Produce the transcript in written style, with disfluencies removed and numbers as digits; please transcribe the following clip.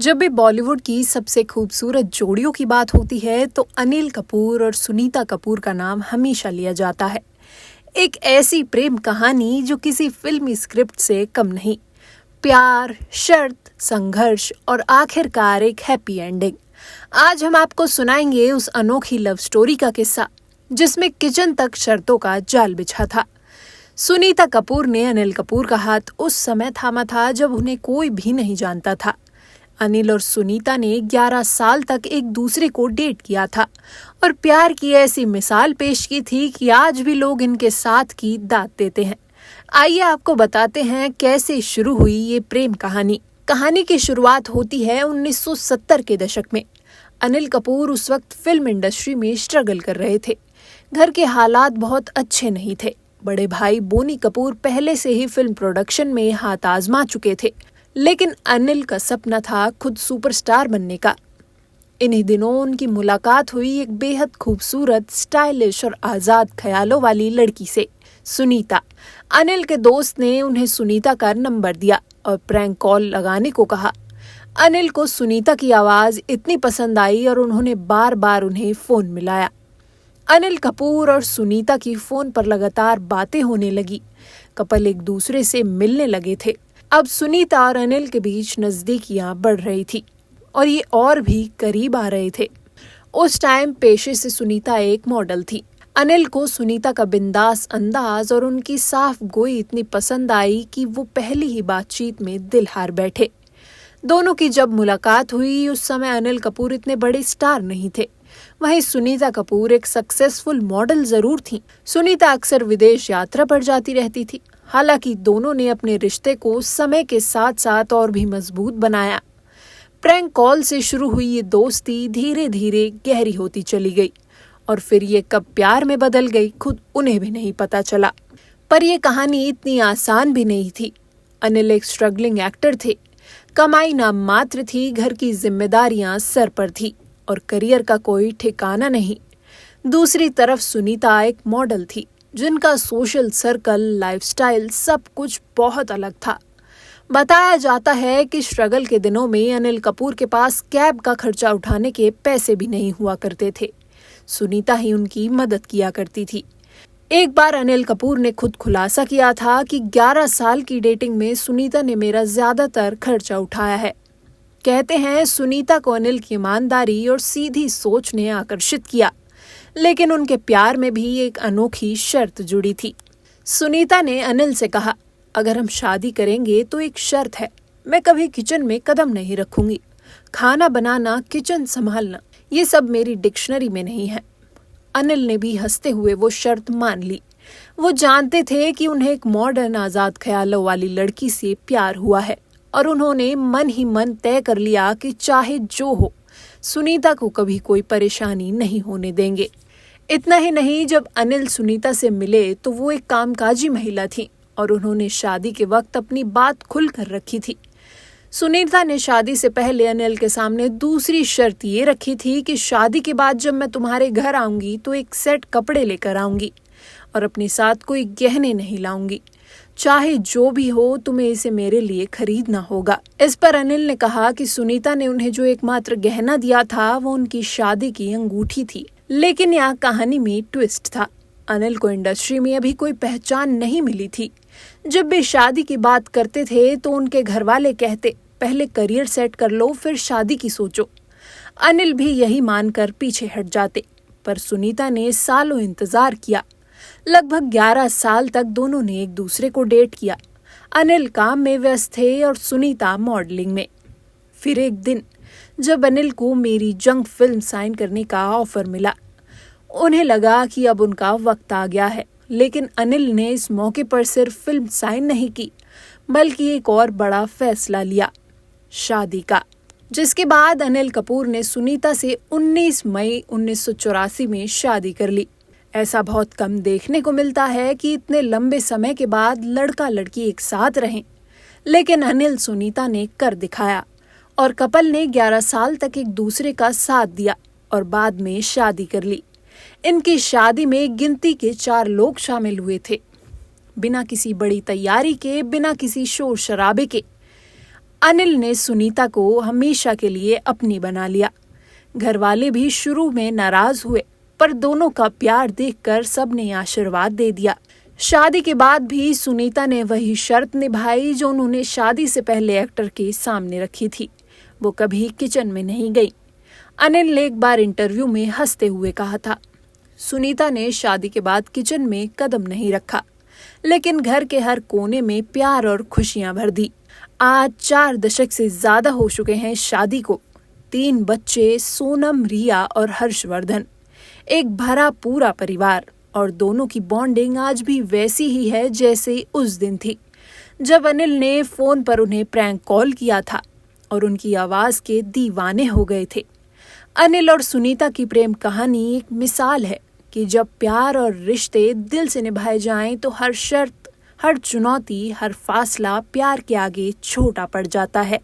जब भी बॉलीवुड की सबसे खूबसूरत जोड़ियों की बात होती है तो अनिल कपूर और सुनीता कपूर का नाम हमेशा लिया जाता है। एक ऐसी प्रेम कहानी जो किसी फिल्मी स्क्रिप्ट से कम नहीं। प्यार, शर्त, संघर्ष और आखिरकार एक हैप्पी एंडिंग। आज हम आपको सुनाएंगे उस अनोखी लव स्टोरी का किस्सा जिसमें किचन तक शर्तों का जाल बिछा था। सुनीता कपूर ने अनिल कपूर का हाथ उस समय थामा था जब उन्हें कोई भी नहीं जानता था। अनिल और सुनीता ने 11 साल तक एक दूसरे को डेट किया था और प्यार की ऐसी मिसाल पेश की थी कि आज भी लोग इनके साथ की दाद देते हैं। आइए आपको बताते हैं कैसे शुरू हुई ये प्रेम कहानी। कहानी की शुरुआत होती है 1970 के दशक में। अनिल कपूर उस वक्त फिल्म इंडस्ट्री में स्ट्रगल कर रहे थे। घर के हालात बहुत अच्छे नहीं थे। बड़े भाई बोनी कपूर पहले से ही फिल्म प्रोडक्शन में हाथ आजमा चुके थे, लेकिन अनिल का सपना था खुद सुपरस्टार बनने का। इन्हीं दिनों उनकी मुलाकात हुई एक बेहद खूबसूरत, स्टाइलिश और आजाद ख्यालों वाली लड़की से, सुनीता। अनिल के दोस्त ने उन्हें सुनीता का नंबर दिया और प्रैंक कॉल लगाने को कहा। अनिल को सुनीता की आवाज इतनी पसंद आई और उन्होंने बार बार उन्हें फोन मिलाया। अनिल कपूर और सुनीता की फोन पर लगातार बातें होने लगी। कपल एक दूसरे से मिलने लगे थे। अब सुनीता और अनिल के बीच नजदीकियां बढ़ रही थी और ये और भी करीब आ रहे थे। उस टाइम पेशे से सुनीता एक मॉडल थी। अनिल को सुनीता का बिंदास अंदाज और उनकी साफ गोई इतनी पसंद आई कि वो पहली ही बातचीत में दिल हार बैठे। दोनों की जब मुलाकात हुई उस समय अनिल कपूर इतने बड़े स्टार नहीं थे। वहीं सुनीता कपूर एक सक्सेसफुल मॉडल जरूर थी। सुनीता अक्सर विदेश यात्रा पर जाती रहती थी। हालांकि दोनों ने अपने रिश्ते को समय के साथ साथ और भी मजबूत बनाया। प्रैंक कॉल से शुरू हुई ये दोस्ती धीरे धीरे गहरी होती चली गई और फिर ये कब प्यार में बदल गई खुद उन्हें भी नहीं पता चला। पर यह कहानी इतनी आसान भी नहीं थी। अनिल एक स्ट्रगलिंग एक्टर थे। कमाई नाम मात्र थी, घर की जिम्मेदारियां सर पर थी और करियर का कोई ठिकाना नहीं। दूसरी तरफ सुनीता एक मॉडल थी जिनका सोशल सर्कल, लाइफस्टाइल सब कुछ बहुत अलग था। बताया जाता है कि स्ट्रगल के दिनों में अनिल कपूर के पास कैब का खर्चा उठाने के पैसे भी नहीं हुआ करते थे। सुनीता ही उनकी मदद किया करती थी। एक बार अनिल कपूर ने खुद खुलासा किया था कि 11 साल की डेटिंग में सुनीता ने मेरा ज्यादातर खर्चा उठाया है। कहते हैं सुनीता को अनिल की ईमानदारी और सीधी सोच ने आकर्षित किया, लेकिन उनके प्यार में भी एक अनोखी शर्त जुड़ी थी। सुनीता ने अनिल से कहा, अगर हम शादी करेंगे तो एक शर्त है, मैं कभी किचन में कदम नहीं रखूंगी। खाना बनाना, किचन संभालना, ये सब मेरी डिक्शनरी में नहीं है। अनिल ने भी हंसते हुए वो शर्त मान ली। वो जानते थे कि उन्हें एक मॉडर्न, आजाद ख्यालों वाली लड़की से प्यार हुआ है और उन्होंने मन ही मन तय कर लिया कि चाहे जो हो, सुनीता को कभी कोई परेशानी नहीं होने देंगे। इतना ही नहीं, जब अनिल सुनीता से मिले तो वो एक कामकाजी महिला थी और उन्होंने शादी के वक्त अपनी बात खुल कर रखी थी। सुनीता ने शादी से पहले अनिल के सामने दूसरी शर्त ये रखी थी कि शादी के बाद जब मैं तुम्हारे घर आऊंगी तो एक सेट कपड़े लेकर आऊंगी और अपने साथ कोई गहने नहीं लाऊंगी। चाहे जो भी हो, तुम्हें इसे मेरे लिए खरीदना होगा। इस पर अनिल ने कहा कि सुनीता ने उन्हें जो एकमात्र गहना दिया था वो उनकी शादी की अंगूठी थी। लेकिन यहाँ कहानी में ट्विस्ट था। अनिल को इंडस्ट्री में अभी कोई पहचान नहीं मिली थी। जब वे शादी की बात करते थे तो उनके घर वाले कहते, पहले करियर सेट कर लो फिर शादी की सोचो। अनिल भी यही मानकर पीछे हट जाते, पर सुनीता ने सालों इंतजार किया। लगभग 11 साल तक दोनों ने एक दूसरे को डेट किया। अनिल काम में व्यस्त थे और सुनीता मॉडलिंग में। फिर एक दिन जब अनिल को मेरी जंग फिल्म साइन करने का ऑफर मिला, उन्हें लगा कि अब उनका वक्त आ गया है। लेकिन अनिल ने इस मौके पर सिर्फ फिल्म साइन नहीं की, बल्कि एक और बड़ा फैसला लिया, शादी का। जिसके बाद अनिल कपूर ने सुनीता से 19 मई 1984 में शादी कर ली। ऐसा बहुत कम देखने को मिलता है कि इतने लंबे समय के बाद लड़का लड़की एक साथ रहें, लेकिन अनिल सुनीता ने कर दिखाया और कपल ने 11 साल तक एक दूसरे का साथ दिया और बाद में शादी कर ली। इनकी शादी में गिनती के 4 लोग शामिल हुए थे। बिना किसी बड़ी तैयारी के, बिना किसी शोर शराबे के। अनिल ने सुनीता को हमेशा के लिए अपनी बना लिया। घर वाले भी शुरू में नाराज हुए, पर दोनों का प्यार देखकर सबने आशीर्वाद दे दिया। शादी के बाद भी सुनीता ने वही शर्त निभाई जो उन्होंने शादी से पहले एक्टर के सामने रखी थी। वो कभी किचन में नहीं गई। अनिल ने एक बार इंटरव्यू में हंसते हुए कहा था, सुनीता ने शादी के बाद किचन में कदम नहीं रखा, लेकिन घर के हर कोने में प्यार और खुशियां भर दी। आज 4 दशक से ज्यादा हो चुके हैं शादी को। 3 बच्चे, सोनम, रिया और हर्षवर्धन, एक भरा पूरा परिवार। और दोनों की बॉन्डिंग आज भी वैसी ही है जैसे उस दिन थी जब अनिल ने फोन पर उन्हें प्रैंक कॉल किया था और उनकी आवाज के दीवाने हो गए थे। अनिल और सुनीता की प्रेम कहानी एक मिसाल है कि जब प्यार और रिश्ते दिल से निभाए जाएं तो हर शर्त, हर चुनौती, हर फासला प्यार के आगे छोटा पड़ जाता है।